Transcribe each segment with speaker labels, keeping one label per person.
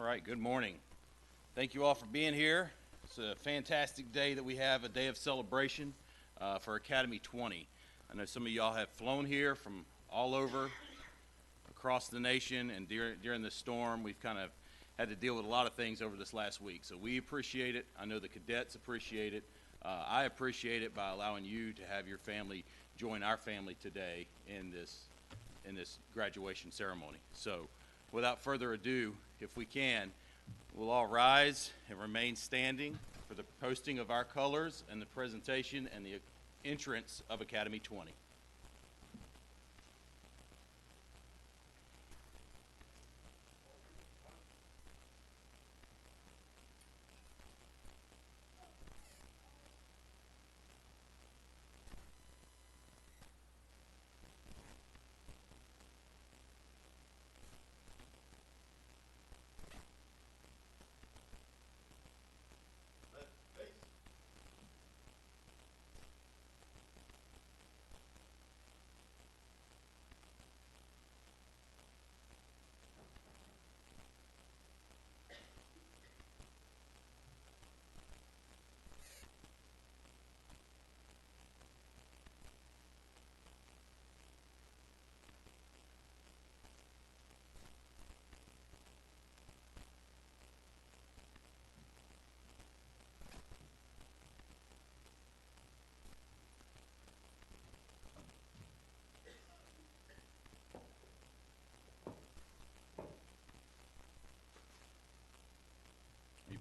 Speaker 1: right, good morning. Thank you all for being here. It's a fantastic day that we have, a day of celebration for Academy 20. I know some of y'all have flown here from all over across the nation, and during this storm, we've kind of had to deal with a lot of things over this last week. So we appreciate it. I know the cadets appreciate it. I appreciate it by allowing you to have your family join our family today in this graduation ceremony. So without further ado, if we can, we'll all rise and remain standing for the posting of our colors and the presentation and the entrance of Academy 20.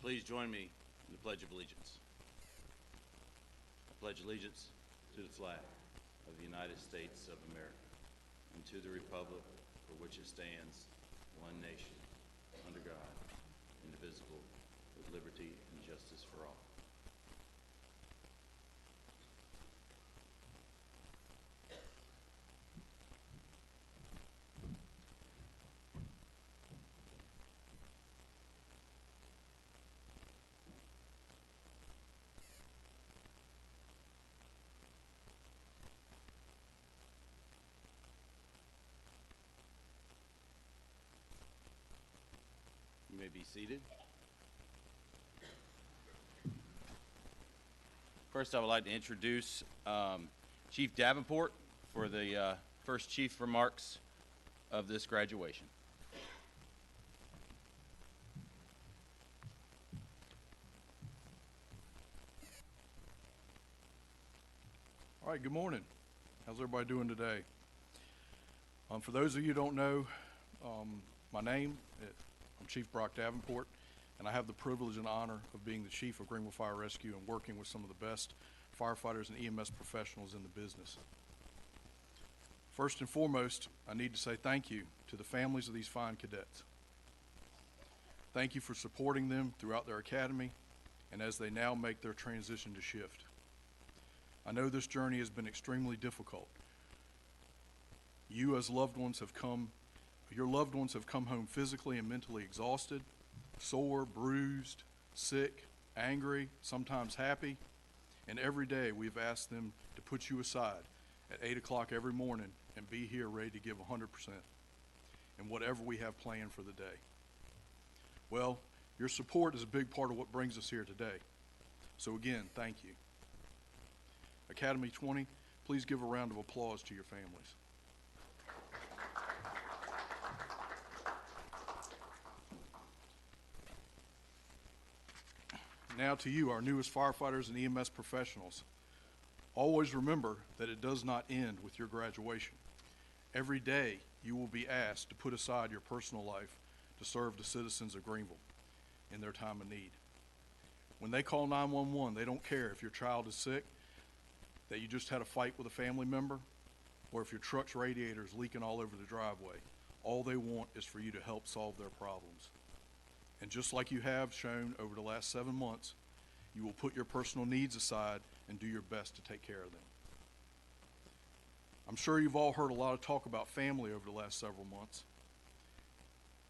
Speaker 1: Will you please join me in the Pledge of Allegiance? I pledge allegiance to the flag of the United States of America and to the republic for which it stands, one nation, under God, indivisible, with liberty and justice for all. You may be seated. First, I would like to introduce Chief Davenport for the first chief remarks of this graduation.
Speaker 2: All right, good morning. How's everybody doing today? For those of you who don't know, my name, I'm Chief Brock Davenport, and I have the privilege and honor of being the chief of Greenville Fire Rescue and working with some of the best firefighters and EMS professionals in the business. First and foremost, I need to say thank you to the families of these fine cadets. Thank you for supporting them throughout their academy and as they now make their transition to shift. I know this journey has been extremely difficult. You as loved ones have come Your loved ones have come home physically and mentally exhausted, sore, bruised, sick, angry, sometimes happy, and every day we've asked them to put you aside at 8 o'clock every morning and be here ready to give 100% in whatever we have planned for the day. Well, your support is a big part of what brings us here today. So again, thank you. Academy 20, please give a round of applause to your families. Now to you, our newest firefighters and EMS professionals. Always remember that it does not end with your graduation. Every day you will be asked to put aside your personal life to serve the citizens of Greenville in their time of need. When they call 911, they don't care if your child is sick, that you just had a fight with a family member, or if your truck's radiator is leaking all over the driveway. All they want is for you to help solve their problems. And just like you have shown over the last 7 months, you will put your personal needs aside and do your best to take care of them. I'm sure you've all heard a lot of talk about family over the last several months.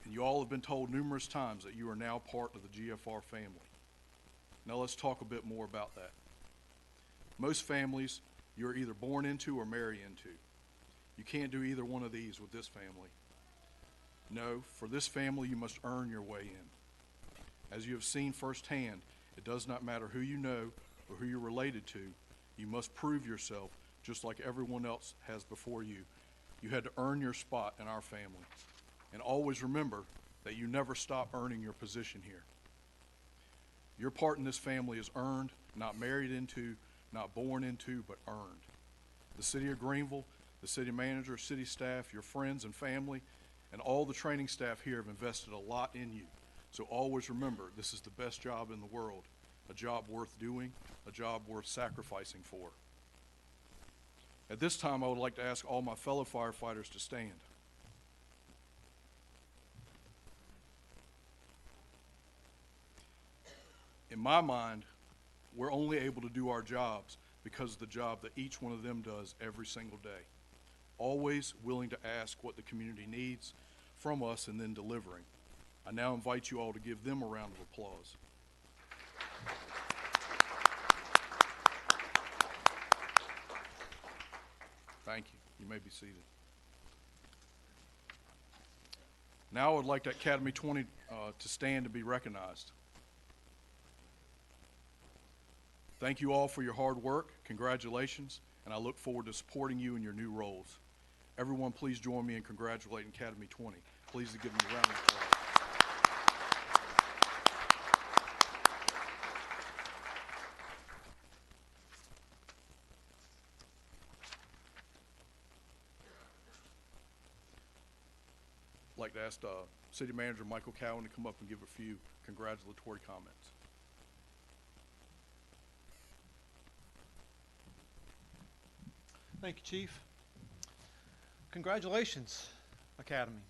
Speaker 2: And you all have been told numerous times that you are now part of the GFR family. Now let's talk a bit more about that. Most families you're either born into or marry into. You can't do either one of these with this family. No, for this family you must earn your way in. As you have seen firsthand, it does not matter who you know or who you're related to. You must prove yourself just like everyone else has before you. You had to earn your spot in our family. And always remember that you never stop earning your position here. Your part in this family is earned, not married into, not born into, but earned. The city of Greenville, the city manager, city staff, your friends and family, and all the training staff here have invested a lot in you. So always remember, this is the best job in the world, a job worth doing, a job worth sacrificing for. At this time, I would like to ask all my fellow firefighters to stand. In my mind, we're only able to do our jobs because of the job that each one of them does every single day. Always willing to ask what the community needs from us and then delivering. I now invite you all to give them a round of applause. Thank you. You may be seated. Now I would like Academy 20 to stand to be recognized. Thank you all for your hard work. Congratulations, and I look forward to supporting you in your new roles. Everyone, please join me in congratulating Academy 20. Please give them a round of applause. I'd like to ask City Manager Michael Cowan to come up and give a few congratulatory comments.
Speaker 3: Thank you, Chief. Congratulations, Academy.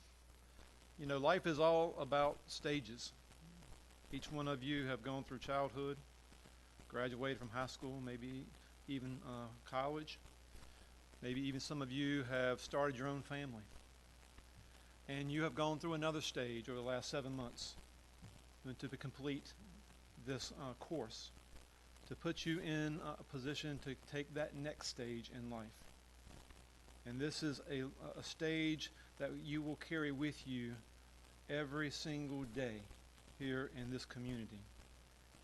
Speaker 3: You know, life is all about stages. Each one of you have gone through childhood, graduated from high school, maybe even college. Maybe even some of you have started your own family. And you have gone through another stage over the last 7 months to complete this course, to put you in a position to take that next stage in life. And this is a stage that you will carry with you every single day here in this community.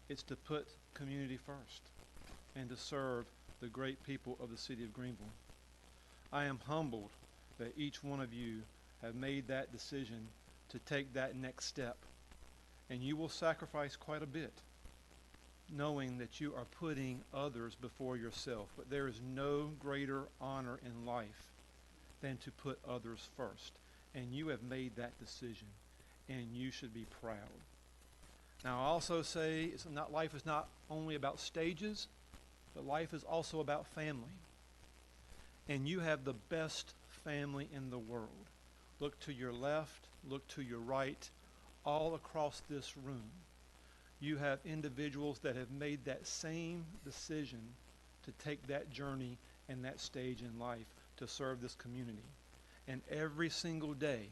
Speaker 3: It's to put community first and to serve the great people of the city of Greenville. I am humbled that each one of you have made that decision to take that next step. And you will sacrifice quite a bit, knowing that you are putting others before yourself. But there is no greater honor in life than to put others first. And you have made that decision, and you should be proud. Now, I also say life is not only about stages, but life is also about family. And you have the best family in the world. Look to your left, look to your right, all across this room. You have individuals that have made that same decision to take that journey and that stage in life to serve this community. And every single day,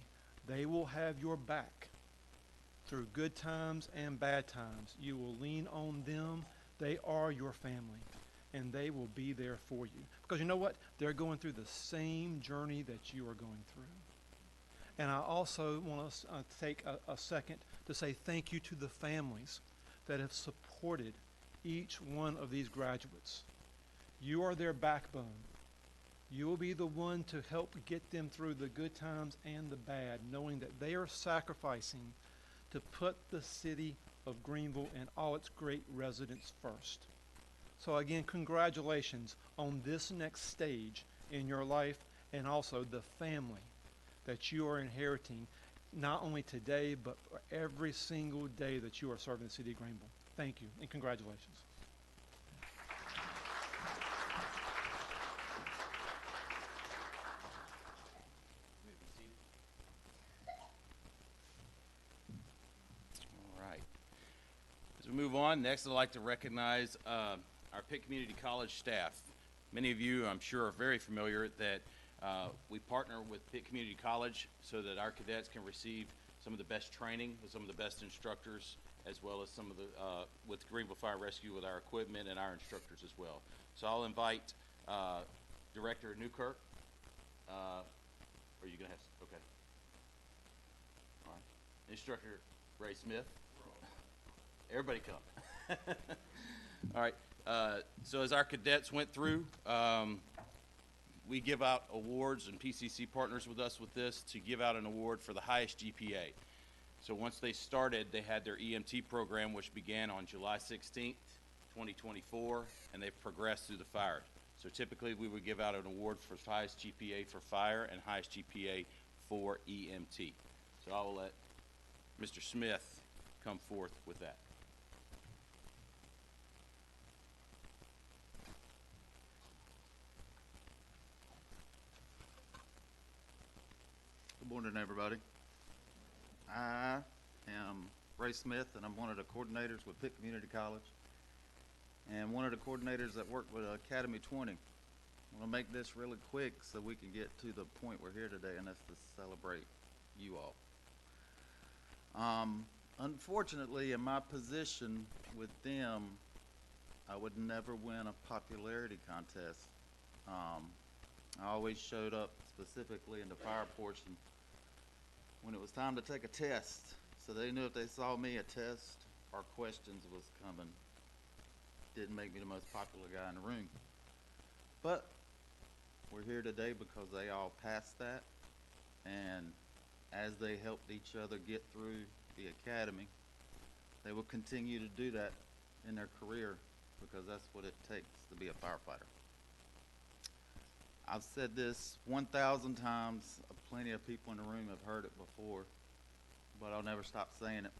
Speaker 3: they will have your back through good times and bad times. You will lean on them. They are your family, and they will be there for you. Because you know what? They're going through the same journey that you are going through. And I also want to take a second to say thank you to the families that have supported each one of these graduates. You are their backbone. You will be the one to help get them through the good times and the bad, knowing that they are sacrificing to put the city of Greenville and all its great residents first. So again, congratulations on this next stage in your life, and also the family that you are inheriting, not only today, but for every single day that you are serving the city of Greenville. Thank you, and congratulations.
Speaker 1: All right. As we move on, next I'd like to recognize our Pitt Community College staff. Many of you, I'm sure, are very familiar that we partner with Pitt Community College so that our cadets can receive some of the best training with some of the best instructors, as well as some of the, with Greenville Fire Rescue with our equipment and our instructors as well. So I'll invite Director Newkirk. Are you going to have, okay. All right. Instructor Ray Smith. Everybody come. All right. So as our cadets went through, we give out awards, and PCC partners with us with this to give out an award for the highest GPA. So once they started, they had their EMT program, which began on July 16th, 2024, and they've progressed through the fire. So typically, we would give out an award for highest GPA for fire and highest GPA for EMT. So I will let Mr. Smith come forth with that.
Speaker 4: Good morning, everybody. I am Ray Smith, and I'm one of the coordinators with Pitt Community College, and one of the coordinators that work with Academy 20. I'm going to make this really quick so we can get to the point we're here today, and that's to celebrate you all. Unfortunately, in my position with them, I would never win a popularity contest. I always showed up specifically in the fire portion when it was time to take a test, so they knew if they saw me a test or questions was coming. Didn't make me the most popular guy in the room. But we're here today because they all passed that, and as they helped each other get through the academy, they will continue to do that in their career because that's what it takes to be a firefighter. I've said this 1,000 times. Plenty of people in the room have heard it before, but I'll never stop saying it.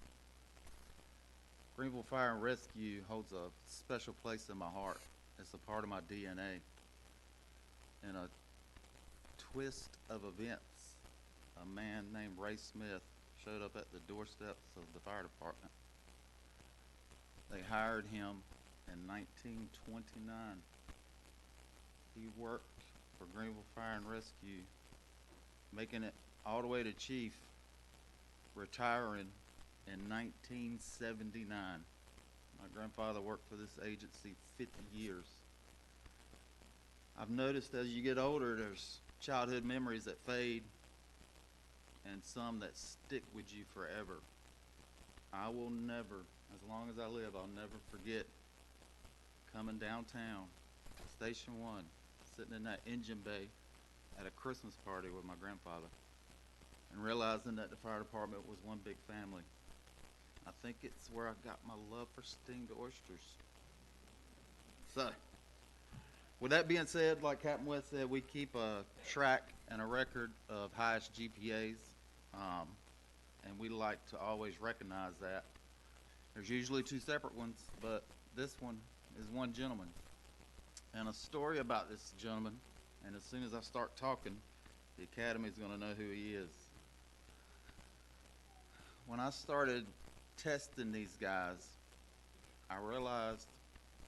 Speaker 4: Greenville Fire and Rescue holds a special place in my heart. It's a part of my DNA. In a twist of events, a man named Ray Smith showed up at the doorsteps of the fire department. They hired him in 1929. He worked for Greenville Fire and Rescue, making it all the way to chief, retiring in 1979. My grandfather worked for this agency 50 years. I've noticed as you get older, there's childhood memories that fade and some that stick with you forever. I will never, as long as I live, I'll never forget coming downtown, Station 1, sitting in that engine bay at a Christmas party with my grandfather and realizing that the fire department was one big family. I think it's where I got my love for steamed oysters. So, with that being said, like Captain West said, we keep a track and a record of highest GPAs, and we like to always recognize that. There's usually two separate ones, but this one is one gentleman. And a story about this gentleman, and as soon as I start talking, the Academy is going to know who he is. When I started testing these guys, I realized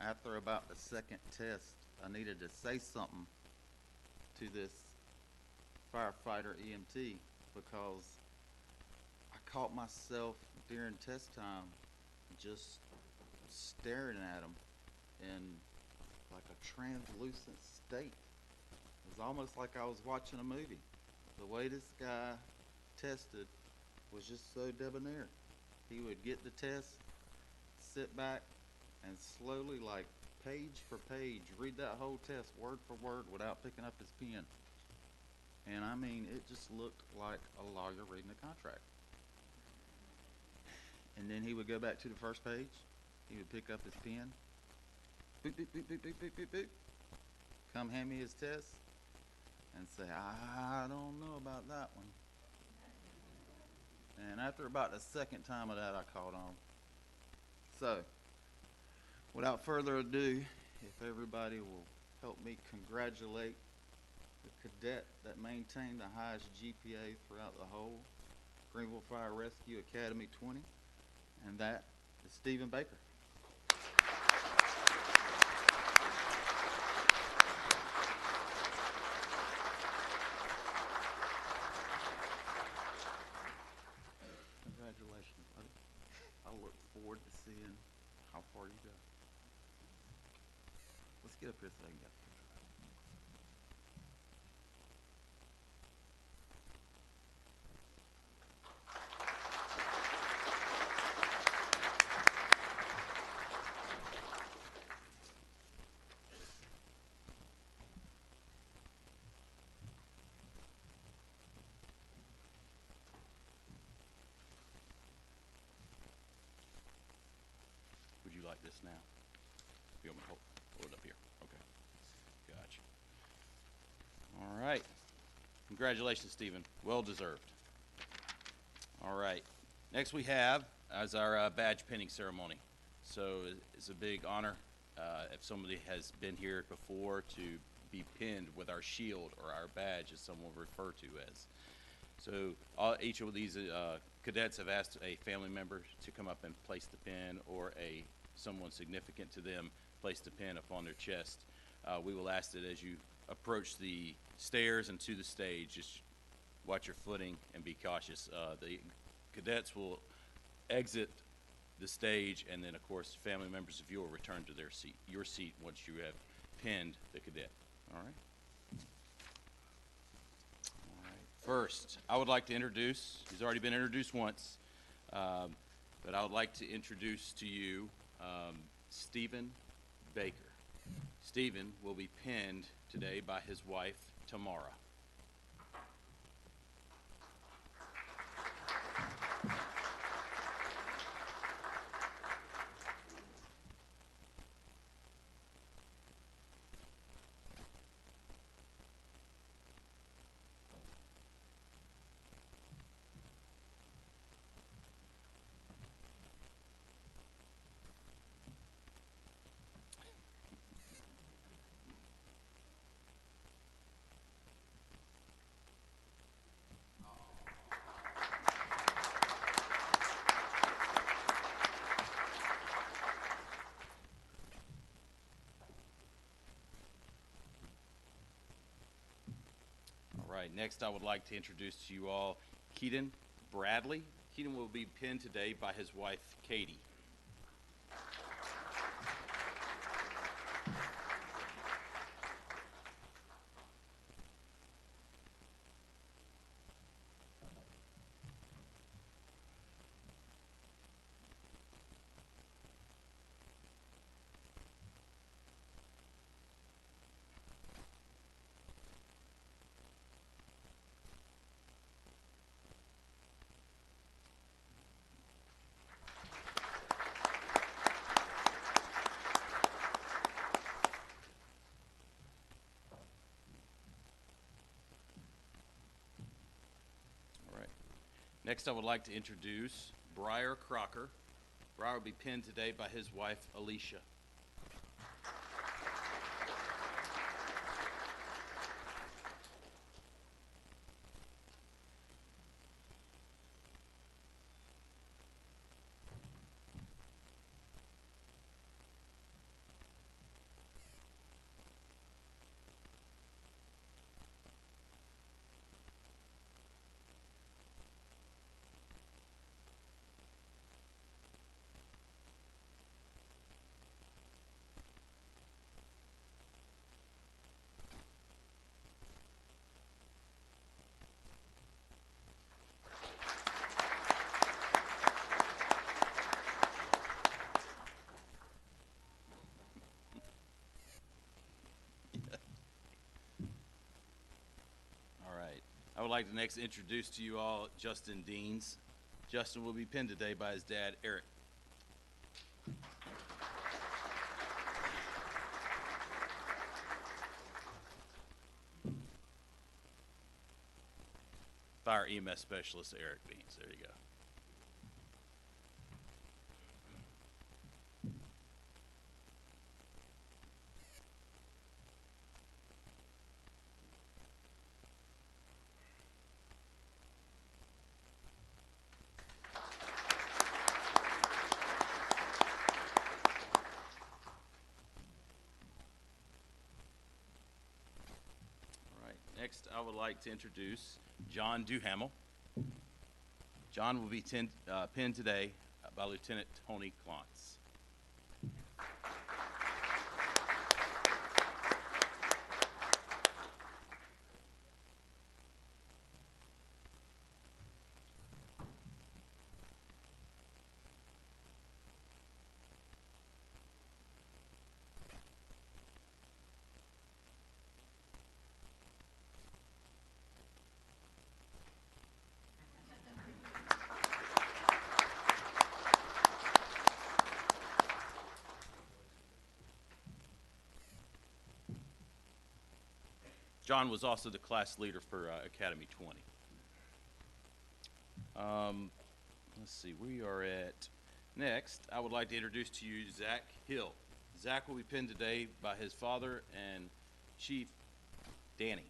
Speaker 4: after about the second test, I needed to say something to this firefighter EMT because I caught myself during test time just staring at him in like a translucent state. It was almost like I was watching a movie. The way this guy tested was just so debonair. He would get the test, sit back, and slowly, like page for page, read that whole test word for word without picking up his pen. And I mean, it just looked like a lawyer reading a contract. And then he would go back to the first page. He would pick up his pen. Boop, boop, boop, boop, boop, boop, boop, boop. Come hand me his test and say, I don't know about that one. And after about the second time of that, I caught on. So, without further ado, if everybody will help me congratulate the cadet that maintained the highest GPA throughout the whole Greenville Fire Rescue Academy 20, and that is Stephen Baker. Congratulations, buddy. I look forward to seeing how far you go. Let's get up here so I can get a picture.
Speaker 1: now? If you want me to hold it up here. Okay. Gotcha. All right. Congratulations, Stephen. Well deserved. All right. Next we have as our badge pinning ceremony. So it's a big honor if somebody has been here before to be pinned with our shield or our badge, as some will refer to as. So each of these cadets have asked a family member to come up and place the pin, or someone significant to them place the pin upon their chest. We will ask that as you approach the stairs and to the stage, just watch your footing and be cautious. The cadets will exit the stage, and then of course family members of you will return to your seat once you have pinned the cadet. All right. First, I would like to introduce, he's already been introduced once, but I would like to introduce to you Stephen Baker. Stephen will be pinned today by his wife, Tamara. All right, next I would like to introduce to you all Keaton Bradley. Keaton will be pinned today by his wife, Katie. Next, I would like to introduce Briar Crocker. Briar will be pinned today by his wife, Alicia. I would like to next introduce to you all Justin Deans. Justin will be pinned today by his dad, Eric. Fire EMS Specialist, Eric Deans. There you go. Next, I would like to introduce John Duhamel. John will be pinned today by Lieutenant Tony Klontz. John was also the class leader for Academy 20. Let's see, we are at next. I would like to introduce to you Zach Hill. Zach will be pinned today by his father and Chief Danny.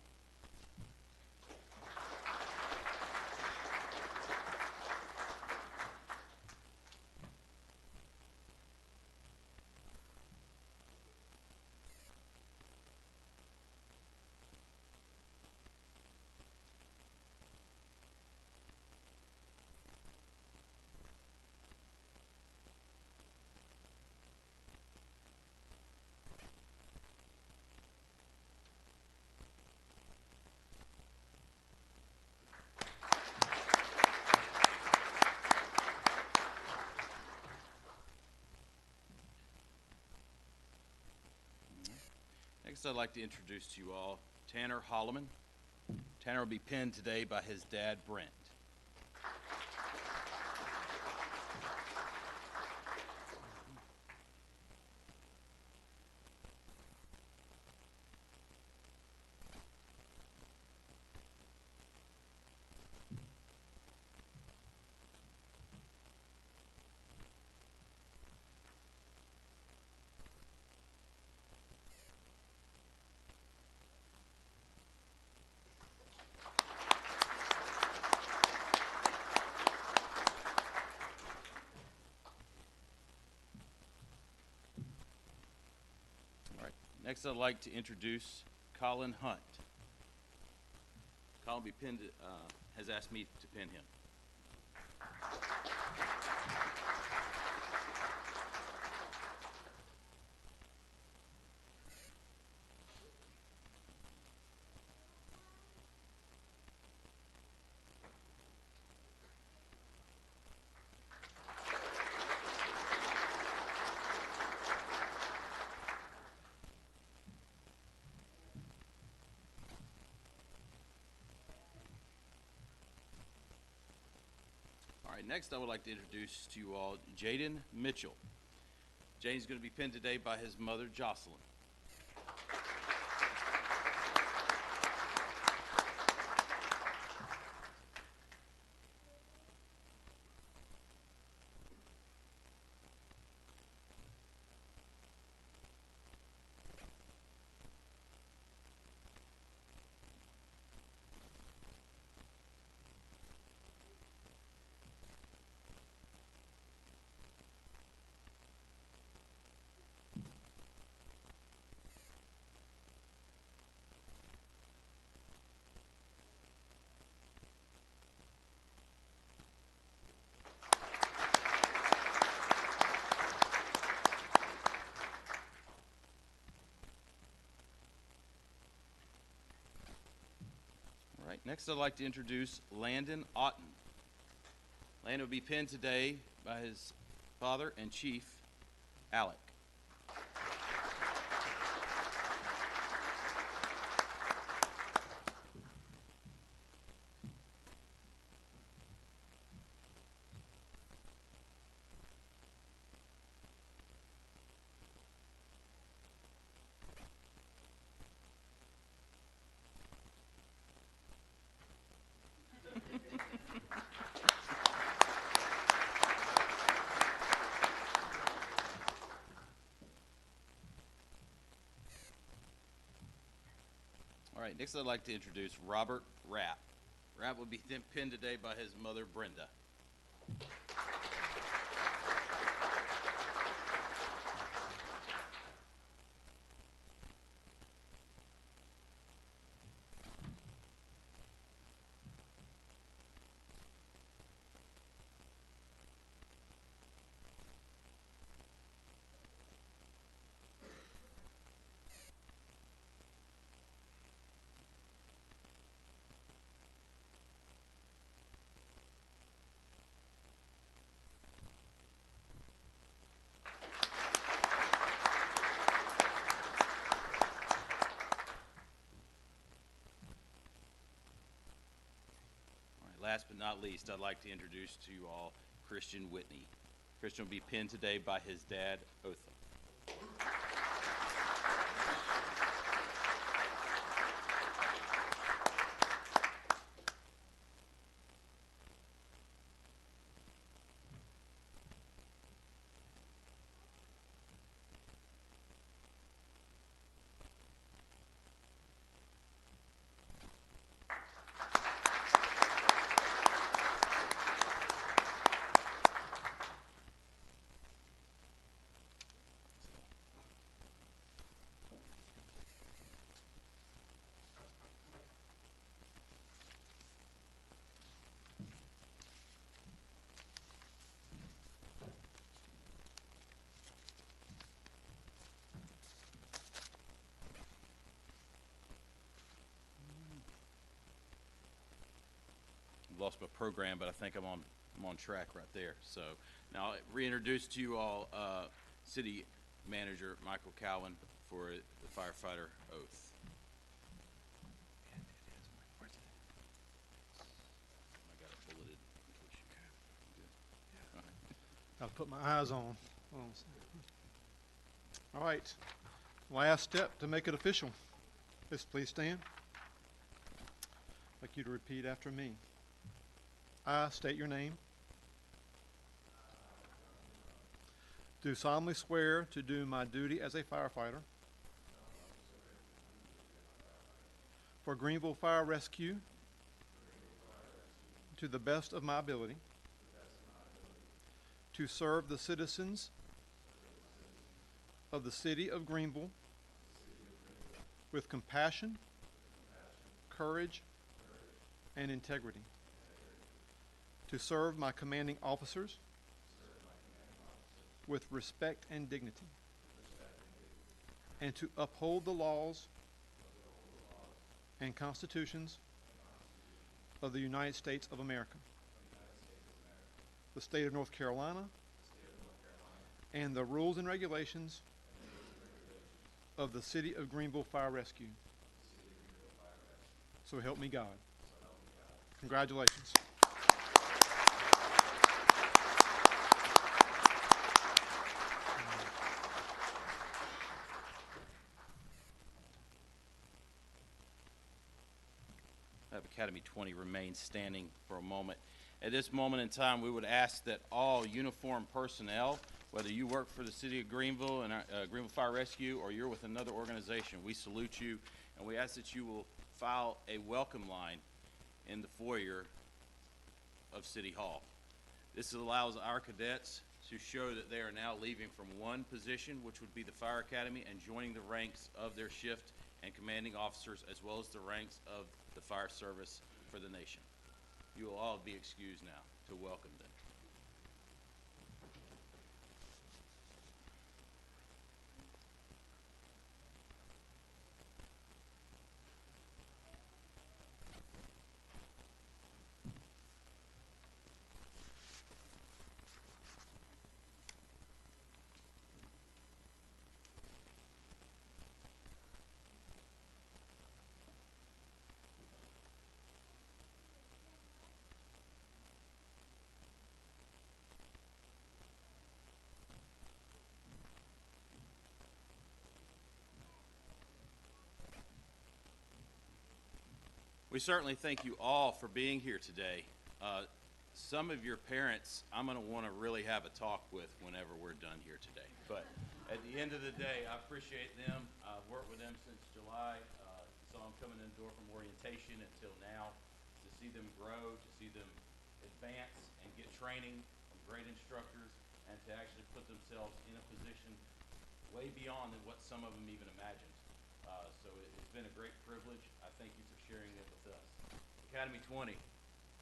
Speaker 1: Next, I'd like to introduce to you all Tanner Holloman. Tanner will be pinned today by his dad, Brent. Next, I'd like to introduce Colin Hunt. Colin will be pinned, has asked me to pin him. All right, next I would like to introduce to you all Jaden Mitchell. Jaden's going to be pinned today by his mother, Jocelyn. All right, next I'd like to introduce Landon Otten. Landon will be pinned today by his father and Chief, Alec. All right, next I'd like to introduce Robert Rapp. Rapp will be pinned today by his mother, Brenda. Last but not least, I'd like to introduce to you all Christian Whitney. Christian will be pinned today by his dad, Otham. lost my program, but I think I'm on track right there. So now I'll reintroduce to you all City Manager Michael Cowan for the firefighter oath. I got it bulleted in case you good.
Speaker 3: I'll put my eyes on. Hold on a second. All right. Last step to make it official. Let's please stand. I'd like you to repeat after me. I state your name. Do solemnly swear to do my duty as a firefighter for Greenville Fire Rescue to the best of my ability, to serve the citizens of the city of Greenville with compassion, courage, and integrity, to serve my commanding officers with respect and dignity, and to uphold the laws and constitutions of the United States of America, the state of North Carolina, and the rules and regulations of the city of Greenville Fire Rescue. So help me God. Congratulations.
Speaker 1: Have Academy 20 remain standing for a moment. At this moment in time, we would ask that all uniformed personnel, whether you work for the city of Greenville and Greenville Fire Rescue or you're with another organization, we salute you, and we ask that you will file a welcome line in the foyer of City Hall. This allows our cadets to show that they are now leaving from one position, which would be the Fire Academy, and joining the ranks of their shift and commanding officers, as well as the ranks of the fire service for the nation. You will all be excused now to welcome them. We certainly thank you all for being here today. Some of your parents, I'm going to want to really have a talk with whenever we're done here today. But at the end of the day, I appreciate them. I've worked with them since July. Saw them coming in the door from orientation until now. To see them grow, to see them advance and get training from great instructors, and to actually put themselves in a position way beyond than what some of them even imagined. So it's been a great privilege. I thank you for sharing it with us. Academy 20,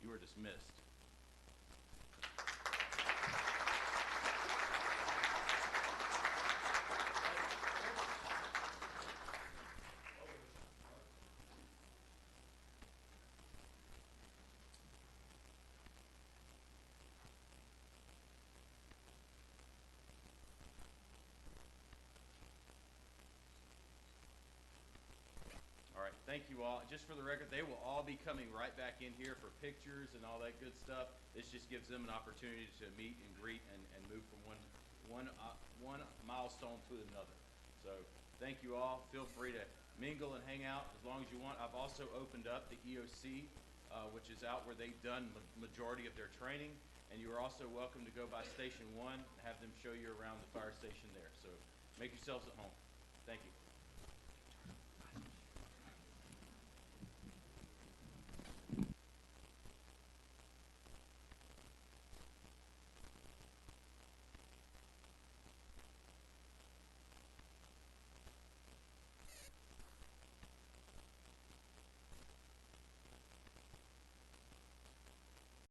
Speaker 1: you are dismissed. Thank you all. Just for the record, they will all be coming right back in here for pictures and all that good stuff. This just gives them an opportunity to meet and greet and move from one milestone to another. So thank you all. Feel free to mingle and hang out as long as you want. I've also opened up the EOC, which is out where they've done majority of their training, and you are also welcome to go by Station 1 and have them show you around the fire station there. So make yourselves at home. Thank you.